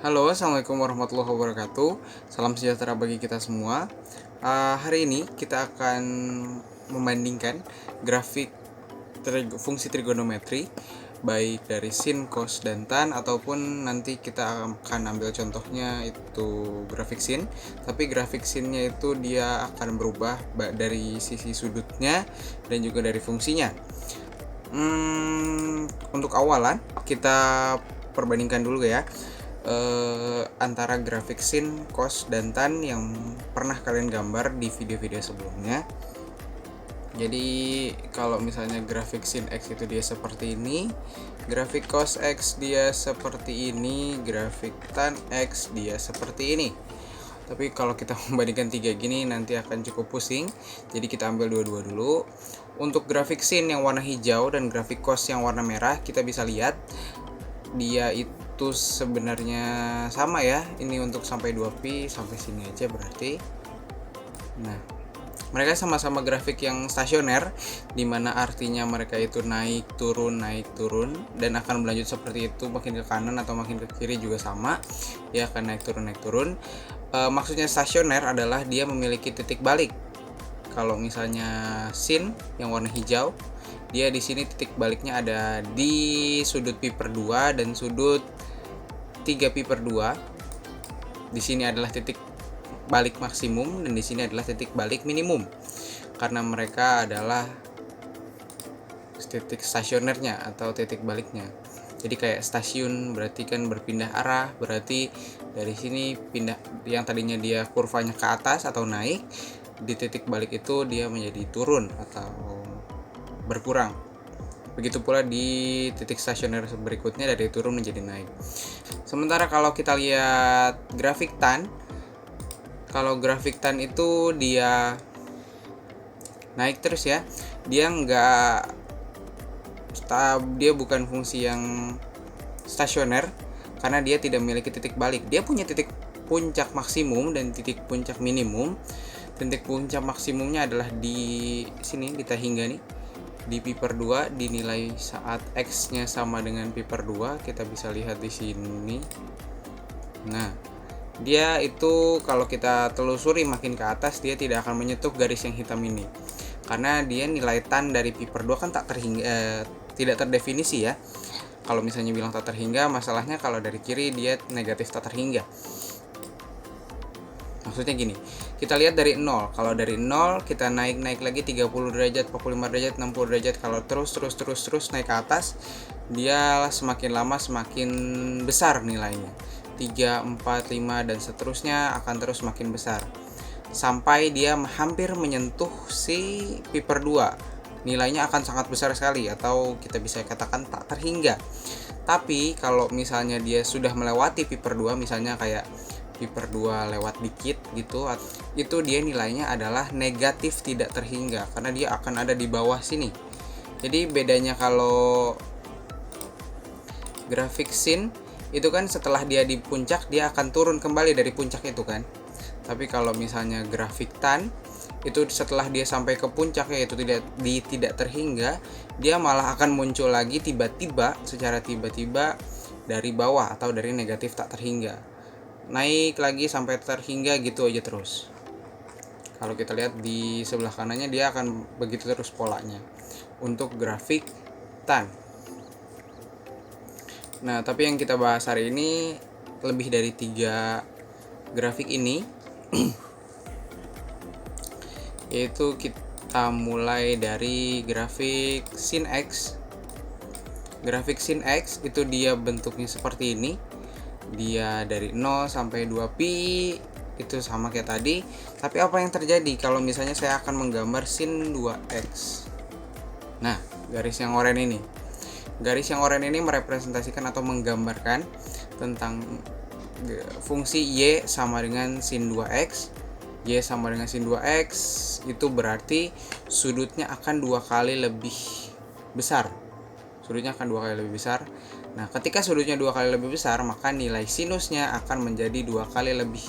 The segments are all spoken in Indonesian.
Halo, assalamualaikum warahmatullahi wabarakatuh. Salam sejahtera bagi kita semua. Hari ini kita akan membandingkan grafik fungsi trigonometri baik dari sin, cos, dan tan, ataupun nanti kita akan ambil contohnya itu grafik sin. Tapi grafik sinnya itu dia akan berubah dari sisi sudutnya dan juga dari fungsinya. Untuk awalan kita perbandingkan dulu ya, antara grafik sin, cos, dan tan yang pernah kalian gambar di video-video sebelumnya. Jadi kalau misalnya grafik sin X itu dia seperti ini, grafik cos X dia seperti ini, grafik tan X dia seperti ini. Tapi kalau kita membandingkan tiga gini nanti akan cukup pusing. Jadi kita ambil dua-dua dulu. Untuk grafik sin yang warna hijau dan grafik cos yang warna merah, kita bisa lihat dia itu sebenarnya sama ya. Ini untuk sampai 2pi, sampai sini aja berarti. Nah, mereka sama-sama grafik yang stasioner, dimana artinya mereka itu naik turun dan akan berlanjut seperti itu makin ke kanan atau makin ke kiri juga sama. Dia akan naik turun. Maksudnya stasioner adalah dia memiliki titik balik. Kalau misalnya sin yang warna hijau, dia di sini titik baliknya ada di sudut pi per 2 dan sudut 3 pi per 2. Di sini adalah titik balik maksimum dan di sini adalah titik balik minimum, karena mereka adalah titik stasionernya atau titik baliknya. Jadi kayak stasiun berarti kan berpindah arah, berarti dari sini pindah, yang tadinya dia kurvanya ke atas atau naik, di titik balik itu dia menjadi turun atau berkurang. Begitu pula di titik stasioner berikutnya dari turun menjadi naik. Sementara kalau kita lihat grafik tan, kalau grafik tan itu dia naik terus ya. Dia bukan fungsi yang stasioner karena dia tidak memiliki titik balik. Dia punya titik puncak maksimum dan titik puncak minimum. Titik puncak maksimumnya adalah di sini, di hingga nih, di pi per 2 dinilai saat x-nya sama dengan pi per 2. Kita bisa lihat di sini. Nah, dia itu kalau kita telusuri makin ke atas dia tidak akan menyentuh garis yang hitam ini, karena dia nilai tan dari pi per 2 kan tidak terdefinisi ya. Kalau misalnya bilang tak terhingga, masalahnya kalau dari kiri dia negatif tak terhingga. Maksudnya gini, kita lihat dari 0. Kalau dari 0 kita naik lagi 30 derajat, 45 derajat, 60 derajat. Kalau terus naik ke atas, dia semakin lama semakin besar nilainya. 3, 4, 5 dan seterusnya akan terus semakin besar sampai dia hampir menyentuh si pi per 2. Nilainya akan sangat besar sekali atau kita bisa katakan tak terhingga. Tapi kalau misalnya dia sudah melewati pi per 2, misalnya kayak pi per 2 lewat dikit gitu, itu dia nilainya adalah negatif tidak terhingga karena dia akan ada di bawah sini. Jadi bedanya kalau grafik sin itu kan setelah dia di puncak dia akan turun kembali dari puncak itu kan. Tapi kalau misalnya grafik tan itu setelah dia sampai ke puncak, yaitu tidak terhingga, dia malah akan muncul lagi secara tiba-tiba dari bawah atau dari negatif tak terhingga, naik lagi sampai terhingga gitu aja terus. Kalau kita lihat di sebelah kanannya dia akan begitu terus polanya untuk grafik tan. Nah, tapi yang kita bahas hari ini lebih dari 3 grafik ini yaitu kita mulai dari grafik sin X. Grafik sin X itu dia bentuknya seperti ini. Dia dari 0 sampai 2pi itu sama kayak tadi. Tapi apa yang terjadi kalau misalnya saya akan menggambar sin 2x? Nah, garis yang oranye ini. Garis yang oranye ini merepresentasikan atau menggambarkan tentang fungsi y sama dengan sin 2x. Y sama dengan sin 2x itu berarti sudutnya akan 2 kali lebih besar. Nah, ketika sudutnya 2 kali lebih besar, maka nilai sinusnya akan menjadi 2 kali lebih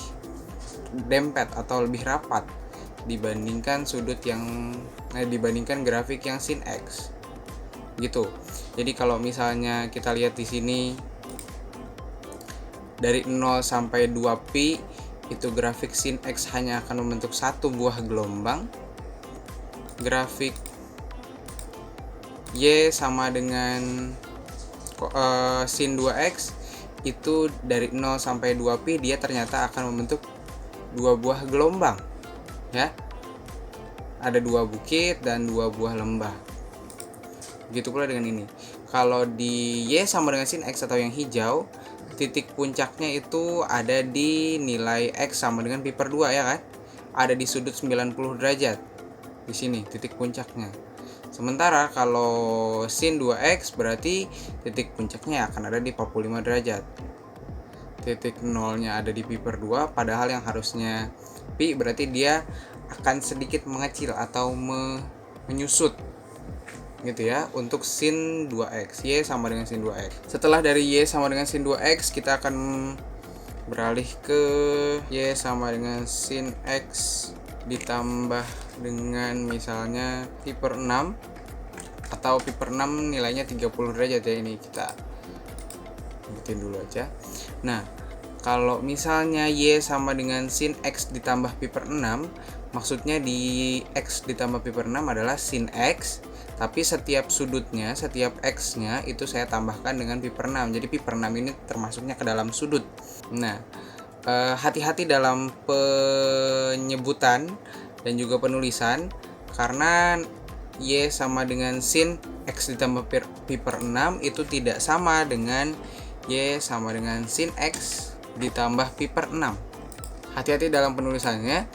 dempet atau lebih rapat dibandingkan dibandingkan grafik yang sin x. Gitu. Jadi kalau misalnya kita lihat di sini dari 0 sampai 2pi itu grafik sin X hanya akan membentuk satu buah gelombang. Grafik Y sama dengan sin 2X itu dari 0 sampai 2pi dia ternyata akan membentuk dua buah gelombang ya. Ada dua bukit dan dua buah lembah. Begitu pula dengan ini. Kalau di Y sama dengan sin X atau yang hijau, titik puncaknya itu ada di nilai X sama dengan pi per 2 ya kan? Ada di sudut 90 derajat. Di sini titik puncaknya. Sementara kalau sin 2X berarti titik puncaknya akan ada di 45 derajat. Titik nolnya ada di pi per 2, padahal yang harusnya pi berarti dia akan sedikit mengecil atau menyusut gitu ya untuk sin 2X. Y sama dengan sin 2X. Setelah dari Y sama dengan sin 2X, kita akan beralih ke Y sama dengan sin X ditambah dengan misalnya pi per 6 atau pi per 6 nilainya 30 derajat ya, ini kita bikin dulu aja. Nah, kalau misalnya Y sama dengan sin X ditambah pi per 6, maksudnya di X ditambah pi per 6 adalah sin X, tapi setiap sudutnya, setiap X-nya itu saya tambahkan dengan pi per 6. Jadi pi per 6 ini termasuknya ke dalam sudut. Nah, hati-hati dalam penyebutan dan juga penulisan, karena Y sama dengan sin X ditambah pi per 6 itu tidak sama dengan Y sama dengan sin X ditambah pi per 6. Hati-hati dalam penulisannya.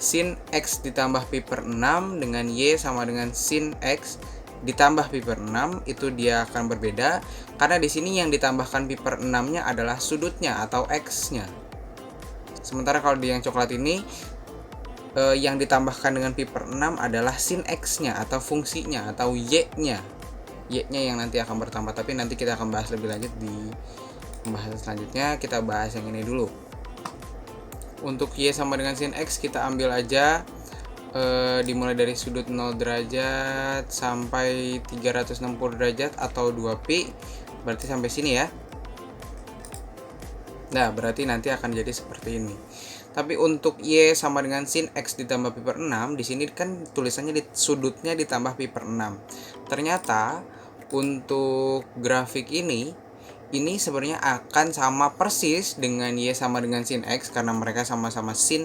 Sin X ditambah pi per 6 dengan Y sama dengan sin X ditambah pi per 6 itu dia akan berbeda, karena di sini yang ditambahkan pi per 6-nya adalah sudutnya atau X-nya. Sementara kalau di yang coklat ini yang ditambahkan dengan pi per 6 adalah sin X-nya atau fungsinya atau Y-nya. Y-nya yang nanti akan bertambah, tapi nanti kita akan bahas lebih lanjut di pembahasan selanjutnya. Kita bahas yang ini dulu. Untuk Y sama dengan sin X kita ambil aja dimulai dari sudut 0 derajat sampai 360 derajat atau 2pi, berarti sampai sini ya. Nah, berarti nanti akan jadi seperti ini. Tapi untuk Y sama dengan sin X ditambah pi per 6, di sini kan tulisannya di sudutnya ditambah pi per 6. Ternyata untuk grafik ini sebenarnya akan sama persis dengan Y sama dengan sin X, karena mereka sama-sama sin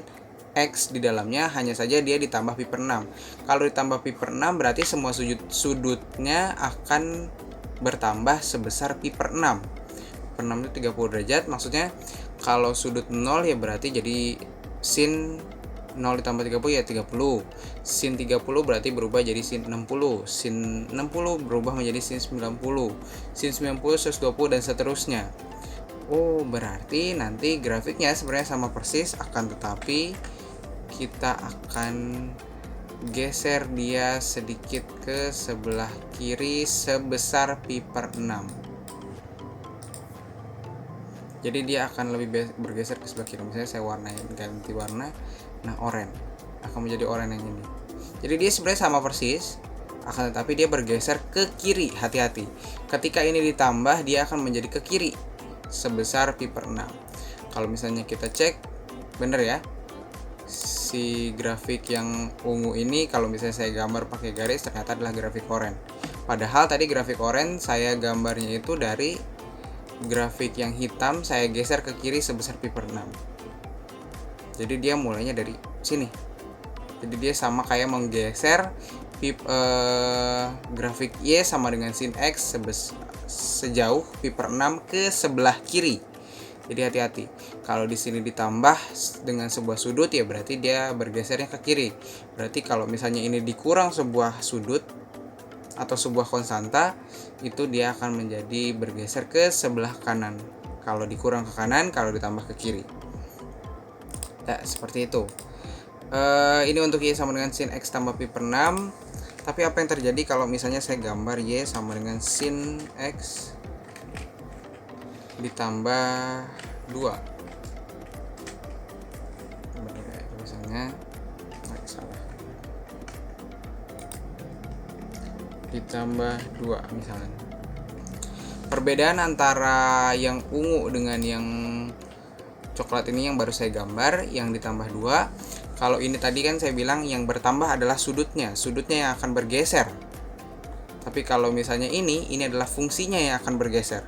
X di dalamnya, hanya saja dia ditambah pi per 6. Kalau ditambah pi per 6 berarti semua sudutnya akan bertambah sebesar pi per 6. Per 6 itu 30 derajat, maksudnya kalau sudut 0 ya berarti jadi sin 0 ditambah 30 ya 30. Sin 30 berarti berubah jadi sin 60. Sin 60 berubah menjadi sin 90. Sin 90 120 dan seterusnya. Oh, berarti nanti grafiknya sebenarnya sama persis, akan tetapi kita akan geser dia sedikit ke sebelah kiri sebesar pi per 6. Jadi dia akan lebih bergeser ke sebelah kiri. Misalnya saya warnain, ganti warna. Nah, oranye akan menjadi oranye yang ini. Jadi dia sebenarnya sama persis, akan tetapi dia bergeser ke kiri. Hati-hati. Ketika ini ditambah, dia akan menjadi ke kiri sebesar pi per 6. Kalau misalnya kita cek, bener ya. Si grafik yang ungu ini kalau misalnya saya gambar pakai garis ternyata adalah grafik oranye. Padahal tadi grafik oranye saya gambarnya itu dari grafik yang hitam, saya geser ke kiri sebesar pi per 6. Jadi dia mulainya dari sini. Jadi dia sama kayak menggeser grafik Y sama dengan sin X sejauh pi per 6 ke sebelah kiri. Jadi hati-hati. Kalau di sini ditambah dengan sebuah sudut ya berarti dia bergesernya ke kiri. Berarti kalau misalnya ini dikurang sebuah sudut atau sebuah konstanta, itu dia akan menjadi bergeser ke sebelah kanan. Kalau dikurang ke kanan, kalau ditambah ke kiri. Nah, seperti itu. Ini untuk Y sama dengan sin X tambah pi per 6. Tapi apa yang terjadi kalau misalnya saya gambar Y sama dengan sin X ditambah 2? Misalnya salah. Ditambah 2 misalnya. Perbedaan antara yang ungu dengan yang coklat ini yang baru saya gambar, yang ditambah 2. Kalau ini tadi kan saya bilang yang bertambah adalah sudutnya yang akan bergeser. Tapi kalau misalnya ini adalah fungsinya yang akan bergeser.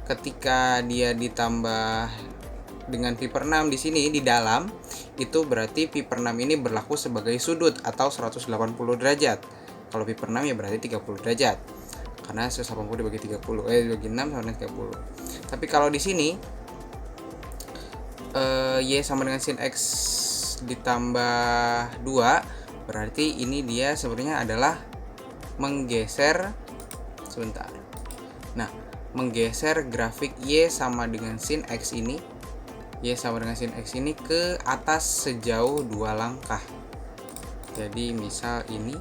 Ketika dia ditambah dengan pi per 6 di sini di dalam, itu berarti pi per 6 ini berlaku sebagai sudut atau 180 derajat. Kalau pi per 6 ya berarti 30 derajat. Karena 180 dibagi 30, dibagi 6 sama dengan 30. Tapi kalau di sini y sama dengan sin x ditambah 2, berarti ini dia sebenarnya adalah menggeser sebentar. Nah, menggeser grafik y sama dengan sin x ini, ke atas sejauh 2 langkah. Jadi misal ini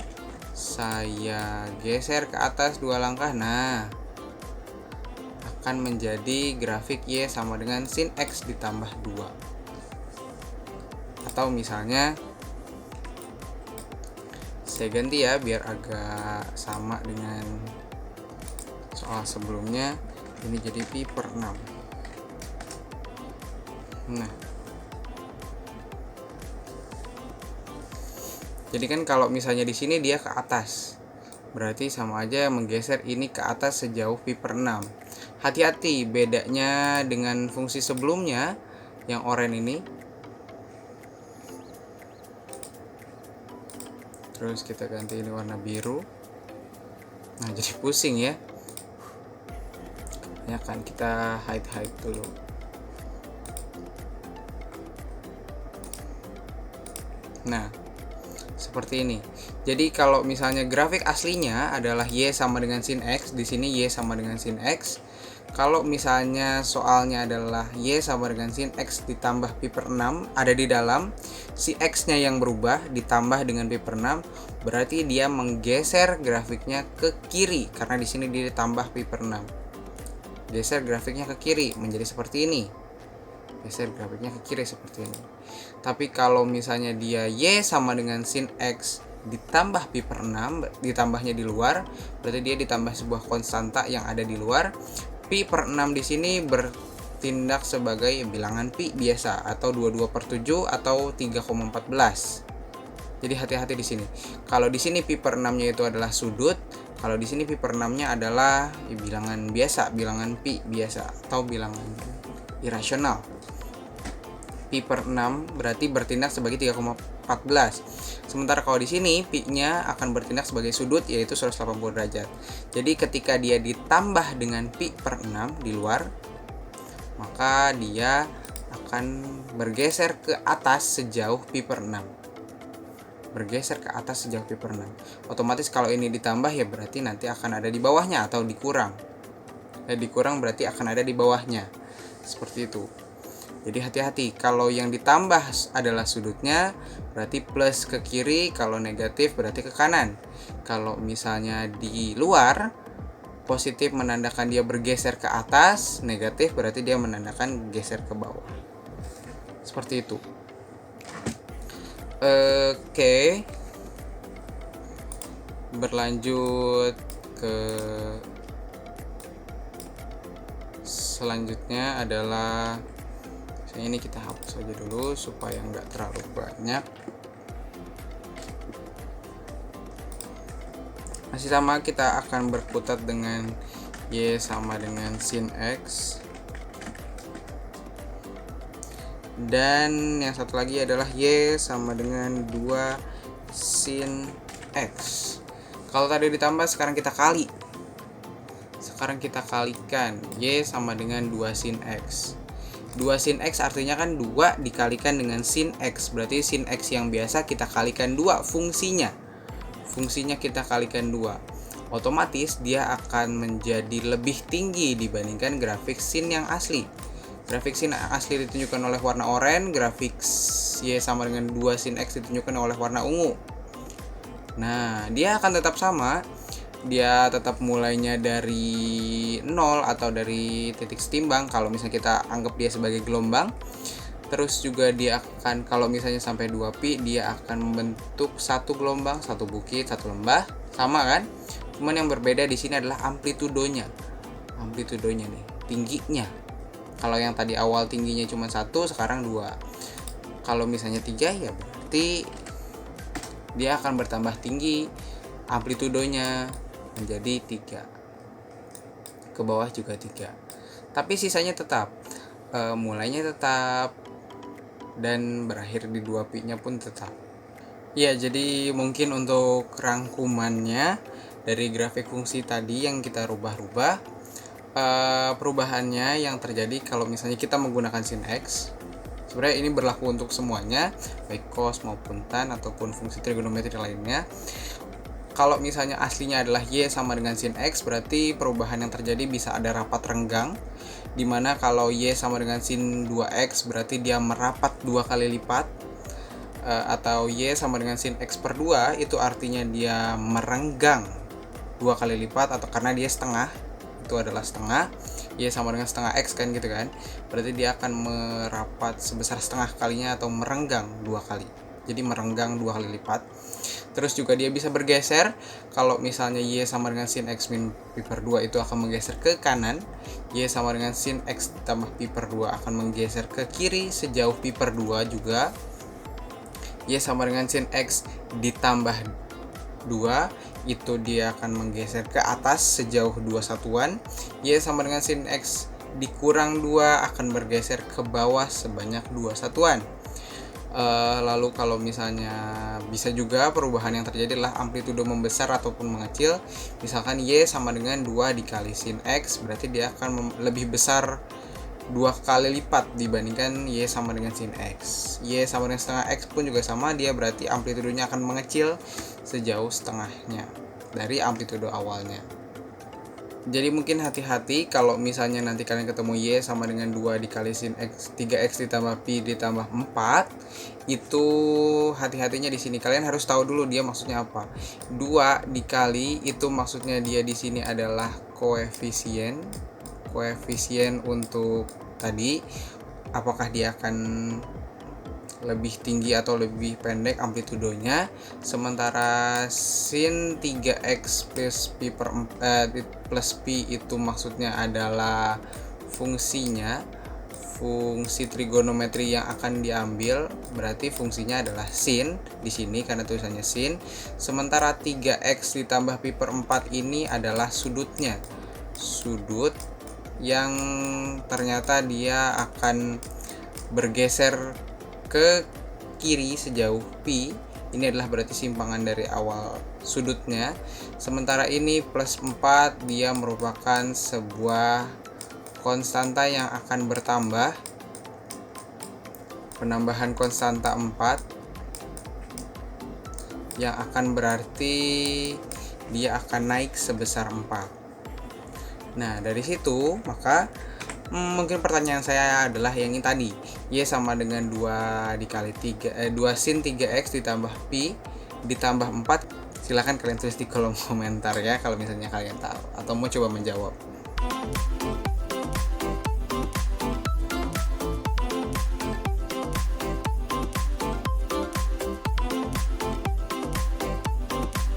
saya geser ke atas 2 langkah, nah akan menjadi grafik y sama dengan sin x ditambah 2. Atau misalnya saya ganti ya biar agak sama dengan soal sebelumnya, ini jadi pi per 6. Nah, jadi kan kalau misalnya di sini dia ke atas, berarti sama aja menggeser ini ke atas sejauh pi per 6. Hati-hati bedanya dengan fungsi sebelumnya yang oranye ini. Terus kita ganti ini warna biru. Nah, jadi pusing ya. Ya kan, kita hide dulu. Nah, seperti ini. Jadi kalau misalnya grafik aslinya adalah y sama dengan sin x, di sini y sama dengan sin x. Kalau misalnya soalnya adalah y sama dengan sin x ditambah pi per 6 ada di dalam, si x-nya yang berubah ditambah dengan pi per 6, berarti dia menggeser grafiknya ke kiri karena di sini dia ditambah pi per 6. Geser grafiknya ke kiri menjadi seperti ini. Geser grafiknya ke kiri seperti ini. Tapi kalau misalnya dia y sama dengan sin x ditambah pi per 6, ditambahnya di luar, berarti dia ditambah sebuah konstanta yang ada di luar. Pi per 6 di sini bertindak sebagai bilangan pi biasa atau 22/7 atau 3,14. Jadi hati-hati di sini. Kalau di sini pi per 6-nya itu adalah sudut, kalau di sini pi per 6-nya adalah bilangan biasa, bilangan pi biasa atau bilangan irasional. Pi per 6 berarti bertindak sebagai 3,14. Sementara kalau di sini pi-nya akan bertindak sebagai sudut yaitu 180 derajat. Jadi ketika dia ditambah dengan pi per 6 di luar, maka dia akan bergeser ke atas sejauh pi per 6. Bergeser ke atas sejauh pi per 6. Otomatis kalau ini ditambah ya berarti nanti akan ada di bawahnya atau dikurang. Dikurang berarti akan ada di bawahnya. Seperti itu. Jadi hati-hati, kalau yang ditambah adalah sudutnya berarti plus ke kiri, kalau negatif berarti ke kanan. Kalau misalnya di luar, positif menandakan dia bergeser ke atas, negatif berarti dia menandakan geser ke bawah. Seperti itu. Oke. Berlanjut ke selanjutnya adalah ini kita hapus aja dulu supaya nggak terlalu banyak. Masih sama, kita akan berkutat dengan y sama dengan sin x. Dan yang satu lagi adalah y sama dengan 2 sin x. Kalau tadi ditambah, sekarang kita kali. Sekarang kita kalikan, y sama dengan 2 sin x. 2 sin x artinya kan 2 dikalikan dengan sin x. Berarti sin x yang biasa kita kalikan 2 fungsinya. Fungsinya kita kalikan 2. Otomatis dia akan menjadi lebih tinggi dibandingkan grafik sin yang asli. Grafik sin asli ditunjukkan oleh warna oranye, grafik y sama dengan 2 sin x ditunjukkan oleh warna ungu. Nah, dia akan tetap sama. Dia tetap mulainya dari 0 atau dari titik setimbang kalau misalnya kita anggap dia sebagai gelombang. Terus juga dia akan, kalau misalnya sampai 2pi, dia akan membentuk satu gelombang, satu bukit, satu lembah. Sama kan? Cuman yang berbeda di sini adalah amplitudonya. Amplitudonya nih, tingginya. Kalau yang tadi awal tingginya cuma 1, sekarang 2. Kalau misalnya 3 ya berarti dia akan bertambah tinggi amplitudonya menjadi 3. Ke bawah juga 3. Tapi sisanya tetap. Mulainya tetap dan berakhir di 2pi-nya pun tetap. Ya, jadi mungkin untuk rangkumannya dari grafik fungsi tadi yang kita rubah-rubah, perubahannya yang terjadi kalau misalnya kita menggunakan sin x, sebenarnya ini berlaku untuk semuanya, baik cos maupun tan ataupun fungsi trigonometri lainnya. Kalau misalnya aslinya adalah y sama dengan sin x, berarti perubahan yang terjadi bisa ada rapat renggang, dimana kalau y sama dengan sin 2x berarti dia merapat 2 kali lipat, atau y sama dengan sin x per 2 itu artinya dia merenggang 2 kali lipat, atau karena dia setengah, itu adalah setengah, y sama dengan setengah x kan gitu kan, berarti dia akan merapat sebesar setengah kalinya atau merenggang 2 kali, jadi merenggang 2 kali lipat. Terus juga dia bisa bergeser, kalau misalnya y sama dengan sin x min pi per 2 itu akan menggeser ke kanan, y sama dengan sin x ditambah pi per 2 akan menggeser ke kiri sejauh pi per 2 juga, y sama dengan sin x ditambah 2 itu dia akan menggeser ke atas sejauh 2 satuan, y sama dengan sin x dikurang 2 akan bergeser ke bawah sebanyak 2 satuan. Lalu kalau misalnya bisa juga perubahan yang terjadi adalah amplitudo membesar ataupun mengecil. Misalkan y sama dengan 2 dikali sin x, berarti dia akan lebih besar 2 kali lipat dibandingkan y sama dengan sin x. Y sama dengan setengah x pun juga sama, dia berarti amplitudonya akan mengecil sejauh setengahnya dari amplitudo awalnya. Jadi mungkin hati-hati kalau misalnya nanti kalian ketemu y sama dengan 2 dikali sin x 3x ditambah pi ditambah 4, itu hati-hatinya di sini. Kalian harus tahu dulu dia maksudnya apa. 2 dikali itu maksudnya dia di sini adalah koefisien untuk tadi, apakah dia akan lebih tinggi atau lebih pendek amplitudonya. Sementara sin 3x plus pi itu maksudnya adalah fungsinya, fungsi trigonometri yang akan diambil, berarti fungsinya adalah sin di sini karena tulisannya sin. Sementara 3x ditambah pi per 4 ini adalah sudutnya, sudut yang ternyata dia akan bergeser ke kiri sejauh pi. Ini adalah berarti simpangan dari awal sudutnya. Sementara ini plus 4 dia merupakan sebuah konstanta yang akan bertambah, penambahan konstanta 4 yang akan berarti dia akan naik sebesar 4. Nah, dari situ maka mungkin pertanyaan saya adalah yang ini tadi, y sama dengan 2 dikali 2 sin 3x ditambah pi ditambah 4. Silahkan kalian tulis di kolom komentar ya kalau misalnya kalian tahu atau mau coba menjawab.